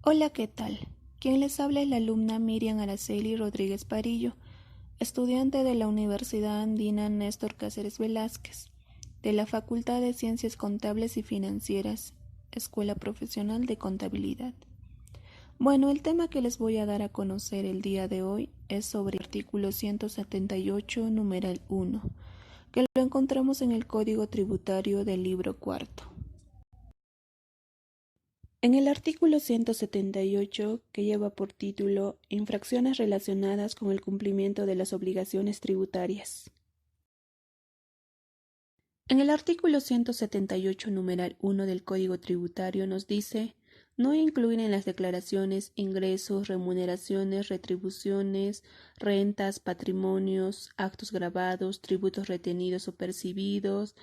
Hola, ¿qué tal? Quien les habla es la alumna Miriam Araceli Rodríguez Parillo, estudiante de la Universidad Andina Néstor Cáceres Velázquez, de la Facultad de Ciencias Contables y Financieras, Escuela Profesional de Contabilidad. Bueno, el tema que les voy a dar a conocer el día de hoy es sobre el artículo 178, numeral 1, que lo encontramos en el Código Tributario del libro cuarto. En el artículo 178, que lleva por título Infracciones relacionadas con el cumplimiento de las obligaciones tributarias. En el artículo 178, numeral 1 del Código Tributario nos dice no incluir en las declaraciones ingresos, remuneraciones, retribuciones, rentas, patrimonios, actos grabados, tributos retenidos o percibidos,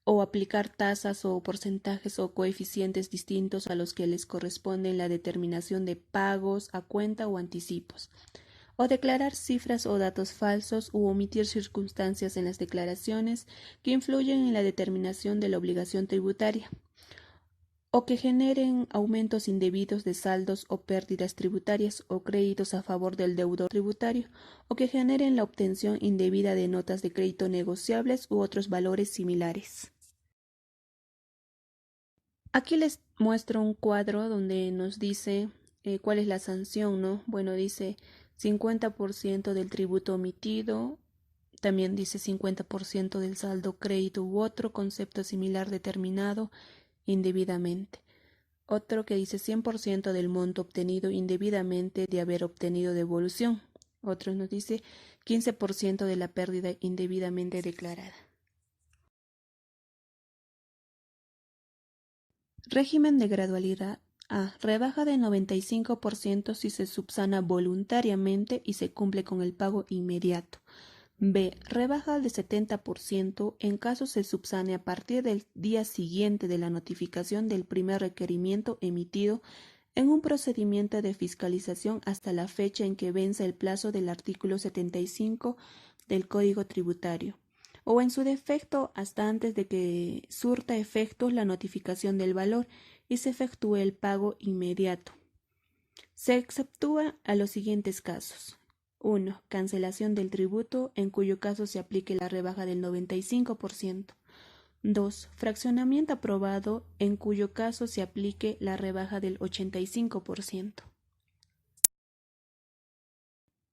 o aplicar tasas o porcentajes o coeficientes distintos a los que les corresponde en la determinación de pagos a cuenta o anticipos, o declarar cifras o datos falsos u omitir circunstancias en las declaraciones que influyen en la determinación de la obligación tributaria, o que generen aumentos indebidos de saldos o pérdidas tributarias o créditos a favor del deudor tributario, o que generen la obtención indebida de notas de crédito negociables u otros valores similares. Aquí les muestro un cuadro donde nos dice cuál es la sanción, ¿no? Bueno, dice 50% del tributo omitido, también dice 50% del saldo crédito u otro concepto similar determinado indebidamente. Otro que dice 100% del monto obtenido indebidamente de haber obtenido devolución. Otro nos dice 15% de la pérdida indebidamente declarada. Régimen de gradualidad. A. Rebaja de 95% si se subsana voluntariamente y se cumple con el pago inmediato. B. Rebaja de 70% en caso se subsane a partir del día siguiente de la notificación del primer requerimiento emitido en un procedimiento de fiscalización hasta la fecha en que venza el plazo del artículo 75 del Código Tributario, o en su defecto hasta antes de que surta efectos la notificación del valor y se efectúe el pago inmediato. Se exceptúa a los siguientes casos. 1. Cancelación del tributo, en cuyo caso se aplique la rebaja del 95%. 2. Fraccionamiento aprobado, en cuyo caso se aplique la rebaja del 85%.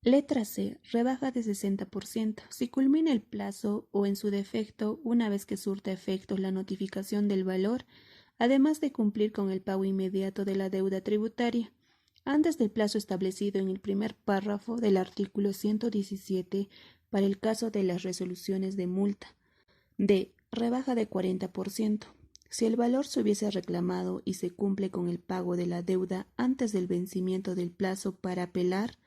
Letra C. Rebaja de 60%. Si culmina el plazo o en su defecto, una vez que surta efectos la notificación del valor, además de cumplir con el pago inmediato de la deuda tributaria, antes del plazo establecido en el primer párrafo del artículo 117 para el caso de las resoluciones de multa. D. Rebaja de 40%. Si el valor se hubiese reclamado y se cumple con el pago de la deuda antes del vencimiento del plazo para apelar,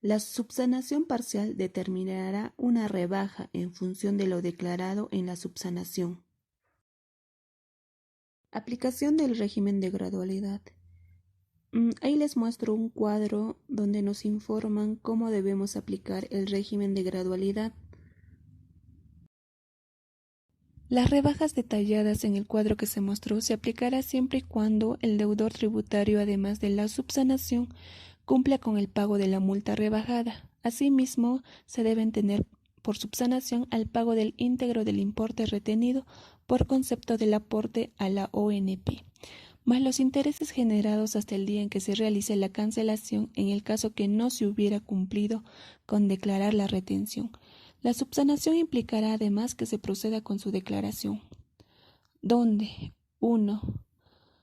la subsanación parcial determinará una rebaja en función de lo declarado en la subsanación. Aplicación del régimen de gradualidad. Ahí les muestro un cuadro donde nos informan cómo debemos aplicar el régimen de gradualidad. Las rebajas detalladas en el cuadro que se mostró se aplicará siempre y cuando el deudor tributario, además de la subsanación, cumpla con el pago de la multa rebajada. Asimismo, se deben tener por subsanación al pago del íntegro del importe retenido por concepto del aporte a la ONP, más los intereses generados hasta el día en que se realice la cancelación en el caso que no se hubiera cumplido con declarar la retención. La subsanación implicará además que se proceda con su declaración. ¿Dónde? 1.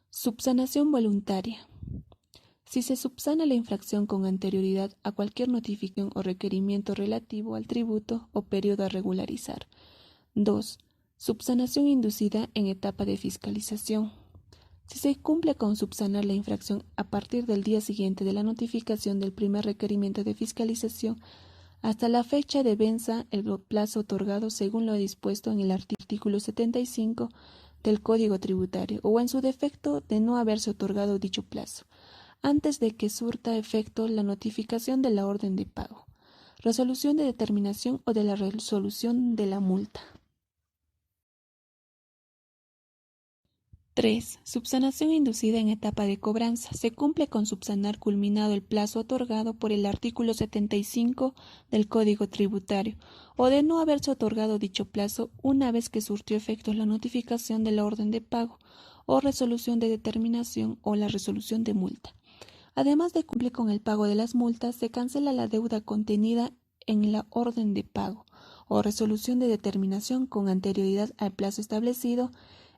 Subsanación voluntaria. Si se subsana la infracción con anterioridad a cualquier notificación o requerimiento relativo al tributo o periodo a regularizar. 2. Subsanación inducida en etapa de fiscalización. Si se cumple con subsanar la infracción a partir del día siguiente de la notificación del primer requerimiento de fiscalización, hasta la fecha de venza el plazo otorgado según lo dispuesto en el artículo 75 del Código Tributario, o en su defecto de no haberse otorgado dicho plazo, antes de que surta efecto la notificación de la orden de pago, resolución de determinación o de la resolución de la multa. 3. Subsanación inducida en etapa de cobranza. Se cumple con subsanar culminado el plazo otorgado por el artículo 75 del Código Tributario, o de no haberse otorgado dicho plazo una vez que surtió efectos la notificación de la orden de pago o resolución de determinación o la resolución de multa. Además de cumplir con el pago de las multas, se cancela la deuda contenida en la orden de pago o resolución de determinación con anterioridad al plazo establecido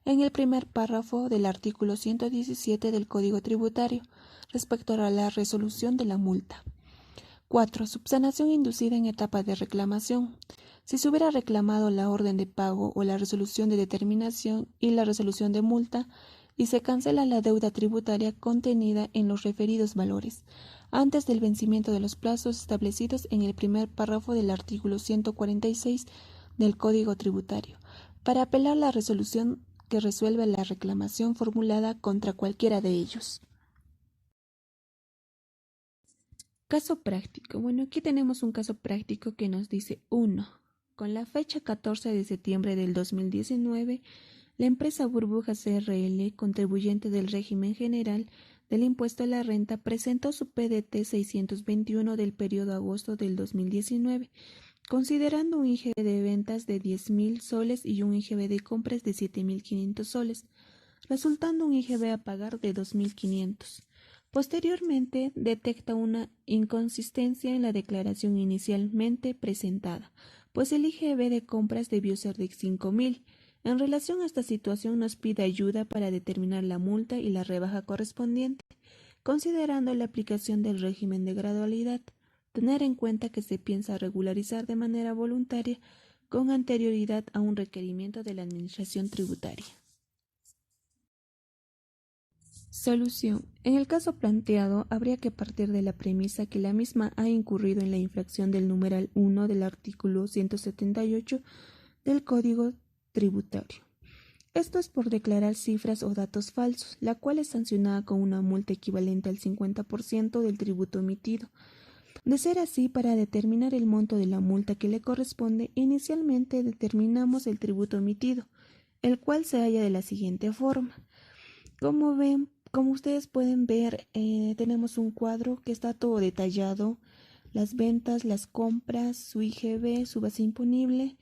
en el primer párrafo del artículo 117 del Código Tributario respecto a la resolución de la multa. 4. Subsanación inducida en etapa de reclamación. Si se hubiera reclamado la orden de pago o la resolución de determinación y la resolución de multa, y se cancela la deuda tributaria contenida en los referidos valores, antes del vencimiento de los plazos establecidos en el primer párrafo del artículo 146 del Código Tributario, para apelar la resolución que resuelve la reclamación formulada contra cualquiera de ellos. Caso práctico. Bueno, aquí tenemos un caso práctico que nos dice 1. Con la fecha 14 de septiembre del 2019, la empresa Burbuja CRL, contribuyente del régimen general del impuesto a la renta, presentó su PDT 621 del periodo agosto del 2019, considerando un IGB de ventas de 10.000 soles y un IGB de compras de 7.500 soles, resultando un IGB a pagar de 2.500. Posteriormente, detecta una inconsistencia en la declaración inicialmente presentada, pues el IGB de compras debió ser de 5.000. En relación a esta situación, nos pide ayuda para determinar la multa y la rebaja correspondiente, considerando la aplicación del régimen de gradualidad. Tener en cuenta que se piensa regularizar de manera voluntaria con anterioridad a un requerimiento de la Administración Tributaria. Solución. En el caso planteado, habría que partir de la premisa que la misma ha incurrido en la infracción del numeral 1 del artículo 178 del Código Tributario. Esto es por declarar cifras o datos falsos, la cual es sancionada con una multa equivalente al 50% del tributo emitido. De ser así, para determinar el monto de la multa que le corresponde, inicialmente determinamos el tributo emitido, el cual se halla de la siguiente forma. Como ustedes pueden ver, tenemos un cuadro que está todo detallado, las ventas, las compras, su IGB, su base imponible.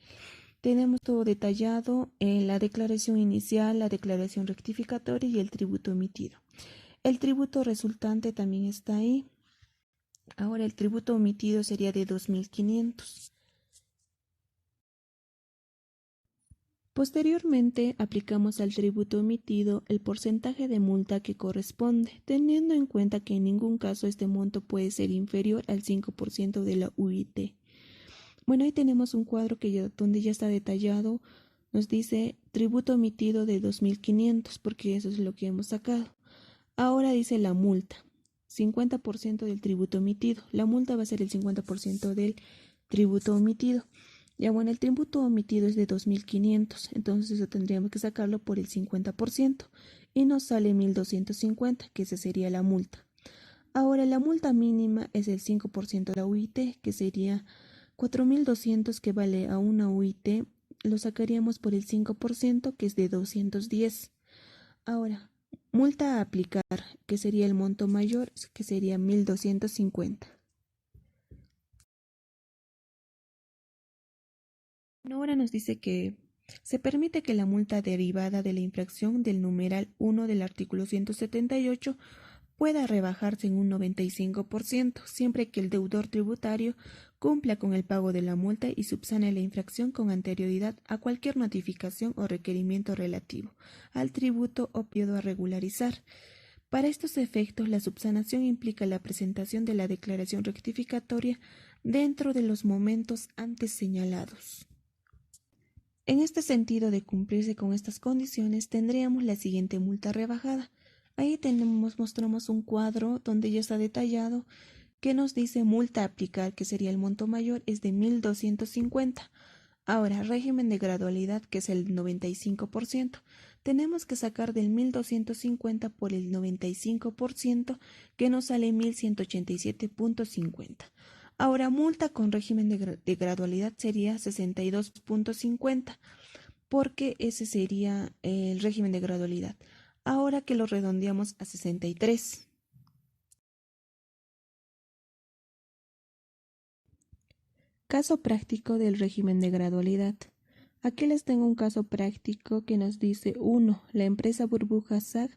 Tenemos todo detallado, la declaración inicial, la declaración rectificatoria y el tributo emitido. El tributo resultante también está ahí. Ahora el tributo omitido sería de 2.500. Posteriormente, aplicamos al tributo omitido el porcentaje de multa que corresponde, teniendo en cuenta que en ningún caso este monto puede ser inferior al 5% de la UIT. Bueno, ahí tenemos un cuadro donde ya está detallado, nos dice tributo omitido de 2.500, porque eso es lo que hemos sacado. Ahora dice la multa, 50% del tributo omitido. La multa va a ser el 50% del tributo omitido. Ya bueno, el tributo omitido es de 2.500, entonces eso tendríamos que sacarlo por el 50% y nos sale 1.250, que esa sería la multa. Ahora la multa mínima es el 5% de la UIT, que sería 4.200, que vale a una UIT, lo sacaríamos por el 5%, que es de 210. Ahora, multa a aplicar, que sería el monto mayor, que sería 1.250. Ahora nos dice que se permite que la multa derivada de la infracción del numeral 1 del artículo 178 pueda rebajarse en un 95%, siempre que el deudor tributario cumpla con el pago de la multa y subsane la infracción con anterioridad a cualquier notificación o requerimiento relativo al tributo o periodo a regularizar. Para estos efectos, la subsanación implica la presentación de la declaración rectificatoria dentro de los momentos antes señalados. En este sentido, de cumplirse con estas condiciones, tendríamos la siguiente multa rebajada. Ahí mostramos un cuadro donde ya está detallado que nos dice multa a aplicar, que sería el monto mayor, es de 1.250. Ahora, régimen de gradualidad, que es el 95%. Tenemos que sacar del 1.250 por el 95%, que nos sale 1.187.50. Ahora, multa con régimen de gradualidad sería 62.50, porque ese sería el régimen de gradualidad. Ahora que lo redondeamos a 63. Caso práctico del régimen de gradualidad. Aquí les tengo un caso práctico que nos dice 1. La empresa Burbuja SAG,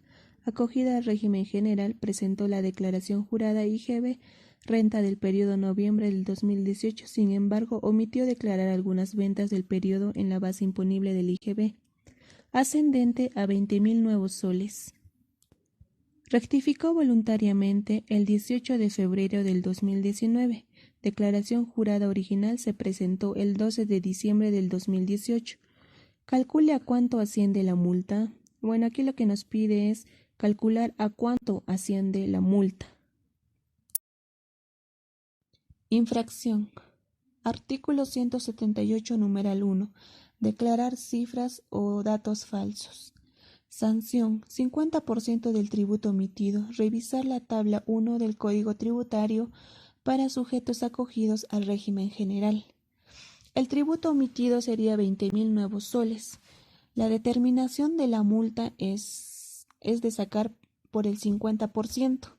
acogida al régimen general, presentó la declaración jurada IGB renta del periodo noviembre del 2018, sin embargo, omitió declarar algunas ventas del periodo en la base imponible del IGB, ascendente a 20.000 nuevos soles. Rectificó voluntariamente el 18 de febrero del 2019. Declaración jurada original se presentó el 12 de diciembre del 2018. Calcule a cuánto asciende la multa. Bueno, aquí lo que nos pide es calcular a cuánto asciende la multa. Infracción. Artículo 178, numeral 1. Declarar cifras o datos falsos. Sanción: 50% del tributo omitido. Revisar la tabla 1 del Código Tributario para sujetos acogidos al régimen general. El tributo omitido sería 20.000 nuevos soles. La determinación de la multa es de sacar por el 50%.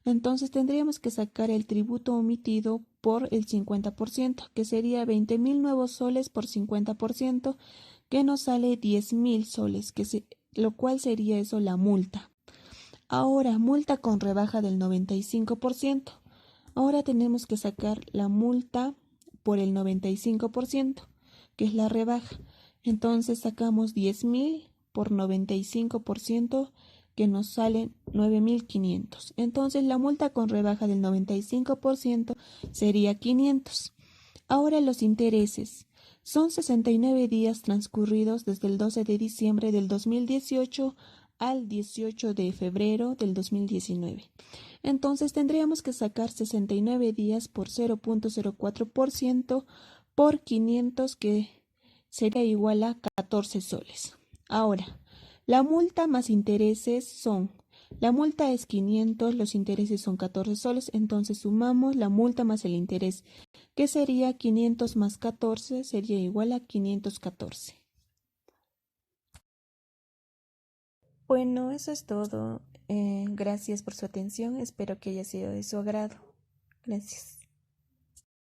Entonces tendríamos que sacar el tributo omitido por el 50%, que sería 20.000 nuevos soles por 50%, que nos sale 10.000 soles, lo cual sería eso la multa. Ahora, multa con rebaja del 95%. Ahora tenemos que sacar la multa por el 95%, que es la rebaja. Entonces sacamos 10.000 por 95%, que nos salen 9.500. Entonces la multa con rebaja del 95% sería 500. Ahora los intereses. Son 69 días transcurridos desde el 12 de diciembre del 2018 al 18 de febrero del 2019. Entonces tendríamos que sacar 69 días por 0.04% por 500, que sería igual a 14 soles. Ahora, la multa más intereses son, la multa es 500, los intereses son 14 soles, entonces sumamos la multa más el interés, que sería 500 más 14, sería igual a 514. Bueno, eso es todo. Gracias por su atención. Espero que haya sido de su agrado. Gracias.